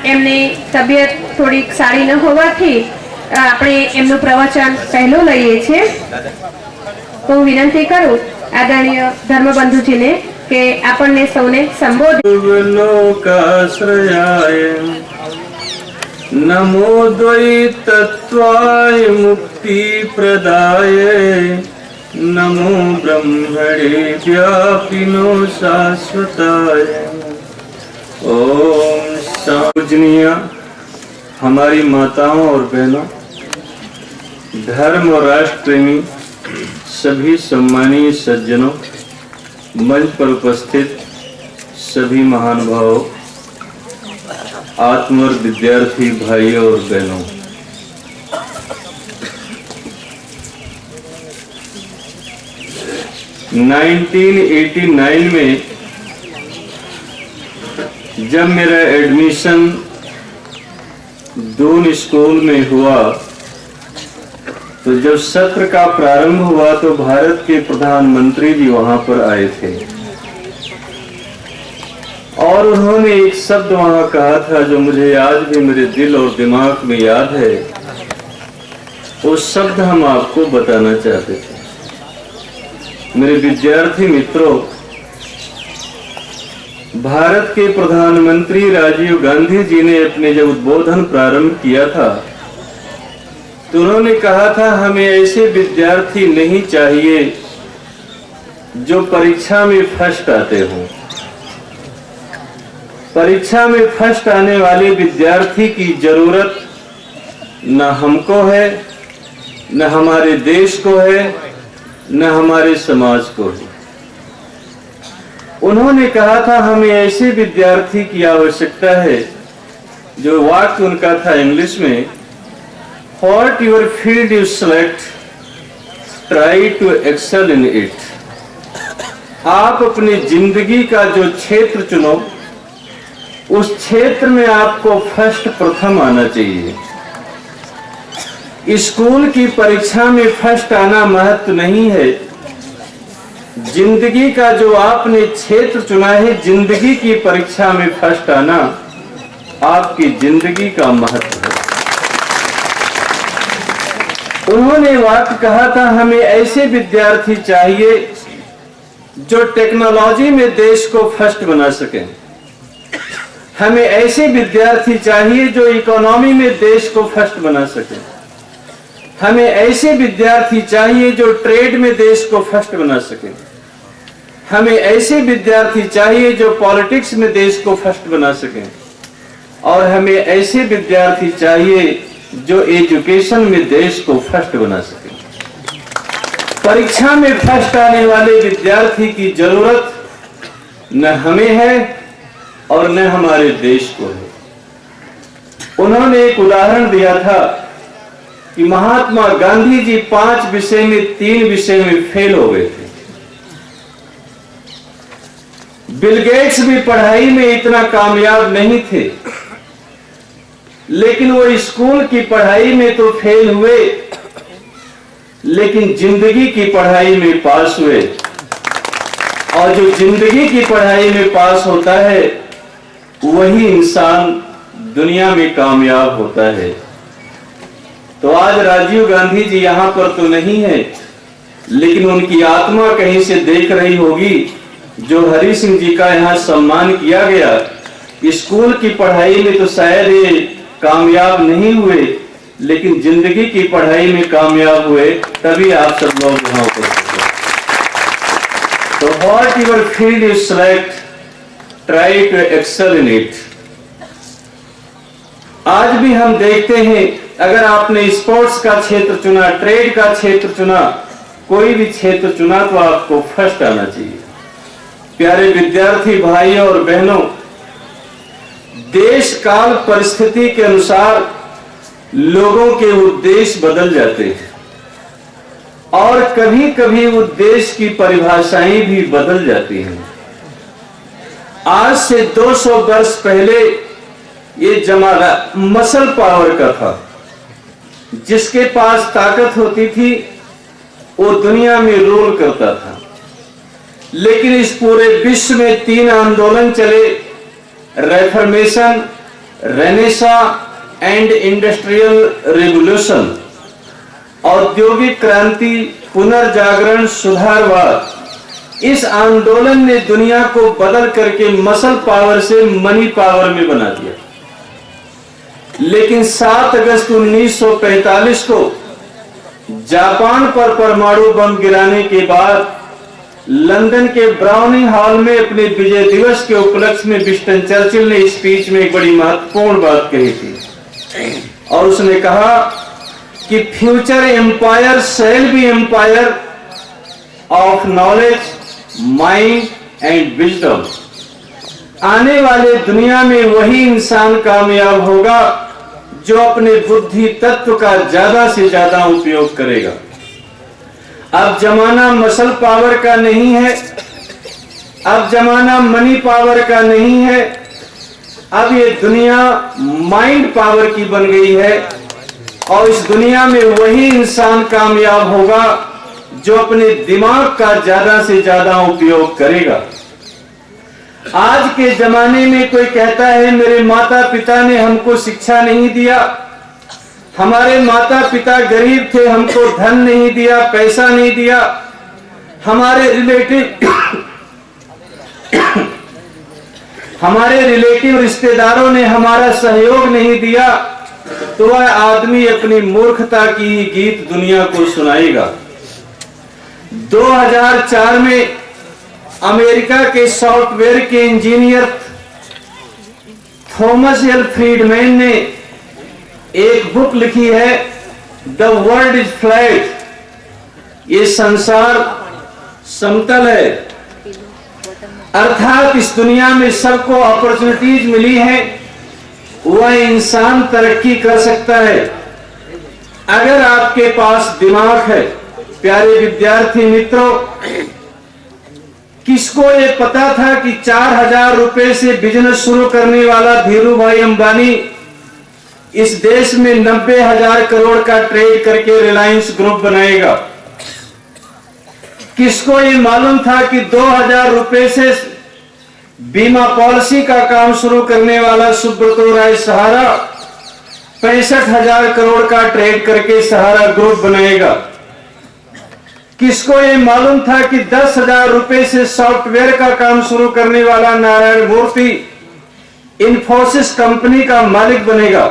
એમની તબિયત થોડીક સારી ન હોવાથી આપણે એમનું પ્રવચન પહેલું લઈએ છીએ। તો હું વિનંતી કરું આદરણીય ધર્મબંધુજીને કે આપણને સૌને સંબોધન। नमो द्वैतत्वाय मुक्ति प्रदाय नमो ब्रह्मणे व्यापिनो शाश्वताय। ओम पूजनीय हमारी माताओं और बहनों, धर्म और राष्ट्र प्रेमी सभी सम्मानीय सज्जनों, मंच पर उपस्थित सभी महानुभावों, आत्मवर्ग विद्यार्थी भाइयों और बहनों, (1989) में जब मेरा एडमिशन दून स्कूल में हुआ तो जब सत्र का प्रारंभ हुआ तो भारत के प्रधानमंत्री जी वहां पर आए थे और उन्होंने एक शब्द वहां कहा था जो मुझे आज भी मेरे दिल और दिमाग में याद है। वो शब्द हम आपको बताना चाहते थे। मेरे विद्यार्थी मित्रों, भारत के प्रधानमंत्री राजीव गांधी जी ने अपने जब उद्बोधन प्रारंभ किया था तो उन्होंने कहा था हमें ऐसे विद्यार्थी नहीं चाहिए जो परीक्षा में फर्स्ट आते हों। परीक्षा में फर्स्ट आने वाले विद्यार्थी की जरूरत न हमको है, न हमारे देश को है, न हमारे समाज को है। उन्होंने कहा था हमें ऐसे विद्यार्थी की आवश्यकता है, जो वाक्य उनका था इंग्लिश में, what your field you select try to excel in it. आप अपनी जिंदगी का जो क्षेत्र चुनो उस क्षेत्र में आपको फर्स्ट प्रथम आना चाहिए। स्कूल की परीक्षा में फर्स्ट आना महत्व नहीं है, जिंदगी का जो आपने क्षेत्र चुना है, जिंदगी की परीक्षा में फर्स्ट आना आपकी जिंदगी का महत्व है। उन्होंने वाक्य कहा था हमें ऐसे विद्यार्थी चाहिए जो टेक्नोलॉजी में देश को फर्स्ट बना सकें। हमें ऐसे विद्यार्थी चाहिए जो इकोनॉमी में देश को फर्स्ट बना सके। हमें ऐसे विद्यार्थी चाहिए जो ट्रेड में देश को फर्स्ट बना सके। हमें ऐसे विद्यार्थी चाहिए जो पॉलिटिक्स में देश को फर्स्ट बना सके। और हमें ऐसे विद्यार्थी चाहिए जो एजुकेशन में देश को फर्स्ट बना सके। परीक्षा में फर्स्ट आने वाले विद्यार्थी की जरूरत न हमें है और न हमारे देश को है। उन्होंने एक उदाहरण दिया था कि महात्मा गांधी जी 5 विषय में 3 विषय में फेल हो गए थे। बिल गेट्स भी पढ़ाई में इतना कामयाब नहीं थे, लेकिन वो स्कूल की पढ़ाई में तो फेल हुए, लेकिन जिंदगी की पढ़ाई में पास हुए। और जो जिंदगी की पढ़ाई में पास होता है वही इंसान दुनिया में कामयाब होता है। तो आज राजीव गांधी जी यहां पर तो नहीं है, लेकिन उनकी आत्मा कहीं से देख रही होगी जो हरि सिंह जी का यहां सम्मान किया गया। स्कूल की पढ़ाई में तो शायद ये कामयाब नहीं हुए, लेकिन जिंदगी की पढ़ाई में कामयाब हुए, तभी आप सब लोग यहां उपस्थित हैं। तो what your field you select try to excel in it. आज भी हम देखते हैं अगर आपने स्पोर्ट्स का क्षेत्र चुना, ट्रेड का क्षेत्र चुना, कोई भी क्षेत्र चुना तो आपको फर्स्ट आना चाहिए। प्यारे विद्यार्थी भाइयों और बहनों, देश काल परिस्थिति के अनुसार लोगों के उद्देश्य बदल जाते हैं और कभी कभी उद्देश्य की परिभाषाएं भी बदल जाती हैं। आज से 200 वर्ष पहले ये जमाना मसल पावर का था। जिसके पास ताकत होती थी वो दुनिया में रूल करता था। लेकिन इस पूरे विश्व में 3 आंदोलन चले, reformation, Renaissance and industrial revolution, औद्योगिक क्रांति, पुनर्जागरण, सुधारवाद, इस आंदोलन ने दुनिया को बदल करके मसल पावर से मनी पावर में बना दिया। लेकिन 7 अगस्त 1945 को जापान पर परमाणु बम गिराने के बाद लंदन के ब्राउनिंग हॉल में अपने विजय दिवस के उपलक्ष्य में विंस्टन चर्चिल ने स्पीच में एक बड़ी महत्वपूर्ण बात कही थी, और उसने कहा कि future empire shall be empire of knowledge, mind and wisdom. आने वाले दुनिया में वही इंसान कामयाब होगा जो अपने बुद्धि तत्व का ज्यादा से ज्यादा उपयोग करेगा। अब जमाना मसल पावर का नहीं है, अब जमाना मनी पावर का नहीं है, अब ये दुनिया माइंड पावर की बन गई है, और इस दुनिया में वही इंसान कामयाब होगा जो अपने दिमाग का ज्यादा से ज्यादा उपयोग करेगा। आज के जमाने में कोई कहता है मेरे माता पिता ने हमको शिक्षा नहीं दिया, हमारे माता पिता गरीब थे, हमको धन नहीं दिया, पैसा नहीं दिया, हमारे रिलेटिव रिश्तेदारों ने हमारा सहयोग नहीं दिया, तो वह आदमी अपनी मूर्खता की गीत दुनिया को सुनाएगा। 2004 में अमेरिका के सॉफ्टवेयर के इंजीनियर थॉमस एल फ्रीडमैन ने एक बुक लिखी है, द वर्ल्ड इज फ्लैट, ये संसार समतल है। अर्थात इस दुनिया में सबको अपॉर्चुनिटीज मिली है, वह इंसान तरक्की कर सकता है अगर आपके पास दिमाग है। प्यारे विद्यार्थी मित्रों, किसको ये पता था कि 4000 रुपए से बिजनेस शुरू करने वाला धीरू भाई अंबानी इस देश में 90,000 करोड़ का ट्रेड करके रिलायंस ग्रुप बनाएगा? किसको ये मालूम था कि 2000 रुपए से बीमा पॉलिसी का काम शुरू करने वाला सुब्रतो राय सहारा 65,000 करोड़ का ट्रेड करके सहारा ग्रुप बनाएगा? किसको ये मालूम था कि 10,000 रुपए से सॉफ्टवेयर का काम शुरू करने वाला नारायण मूर्ति इन्फोसिस कंपनी का मालिक बनेगा?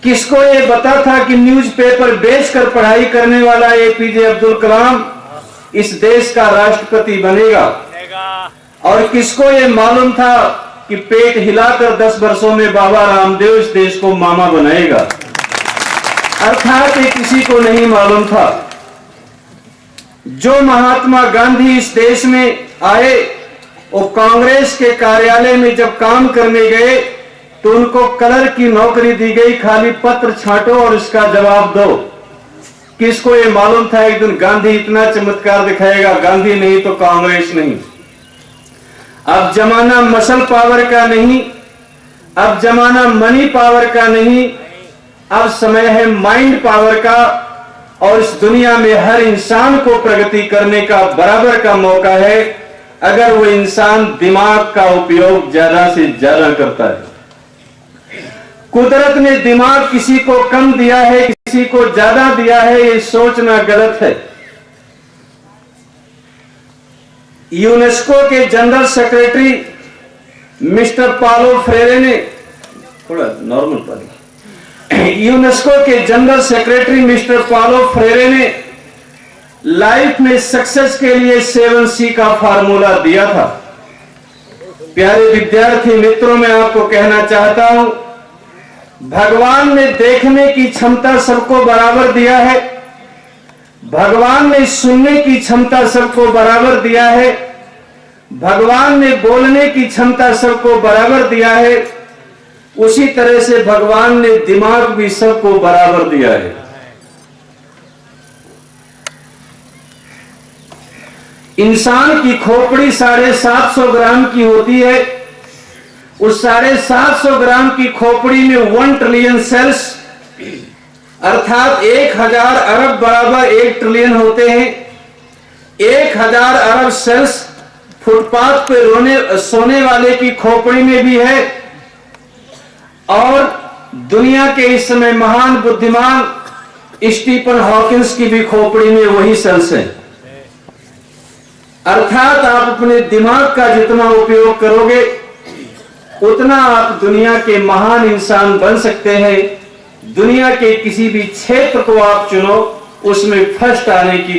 किसको ये पता था कि न्यूज़पेपर बेचकर पढ़ाई करने वाला एपीजे अब्दुल कलाम इस देश का राष्ट्रपति बनेगा? और किसको ये मालूम था कि पेट हिलाकर 10 वर्षों में बाबा रामदेव इस देश को मामा बनाएगा? अर्थात ये किसी को नहीं मालूम था। जो महात्मा गांधी इस देश में आए, वो कांग्रेस के कार्यालय में जब काम करने गए तो उनको कलर की नौकरी दी गई, खाली पत्र छांटो और इसका जवाब दो। किसको ये मालूम था एक दिन गांधी इतना चमत्कार दिखाएगा? गांधी नहीं तो कांग्रेस नहीं। अब जमाना मसल पावर का नहीं, अब जमाना मनी पावर का नहीं, अब समय है माइंड पावर का। और इस दुनिया में हर इंसान को प्रगति करने का बराबर का मौका है अगर वो इंसान दिमाग का उपयोग ज्यादा से ज्यादा करता है। कुदरत ने दिमाग किसी को कम दिया है, किसी को ज्यादा दिया है, ये सोचना गलत है। यूनेस्को के जनरल सेक्रेटरी मिस्टर पालो फ्रेरे ने, थोड़ा नॉर्मल पढ़िए, यूनेस्को के जनरल सेक्रेटरी मिस्टर पालो फ्रेरे ने लाइफ में सक्सेस के लिए 7C का फार्मूला दिया था। प्यारे विद्यार्थी मित्रों, मैं आपको कहना चाहता हूं, भगवान ने देखने की क्षमता सबको बराबर दिया है, भगवान ने सुनने की क्षमता सबको बराबर दिया है, भगवान ने बोलने की क्षमता सबको बराबर दिया है, उसी तरह से भगवान ने दिमाग भी सबको बराबर दिया है। इंसान की खोपड़ी 750 ग्राम की होती है। उस 750 ग्राम की खोपड़ी में 1 ट्रिलियन सेल्स अर्थात 1000 अरब बराबर 1 ट्रिलियन होते हैं। 1000 अरब सेल्स फुटपाथ पे सोने वाले की खोपड़ी में भी है। और दुनिया के इस समय महान बुद्धिमान स्टीफन हॉकिंस की भी खोपड़ी में वही सेल्स है। अर्थात आप अपने दिमाग का जितना उपयोग करोगे उतना आप दुनिया के महान इंसान बन सकते हैं। दुनिया के किसी भी क्षेत्र को आप चुनो, उसमें फर्स्ट आने की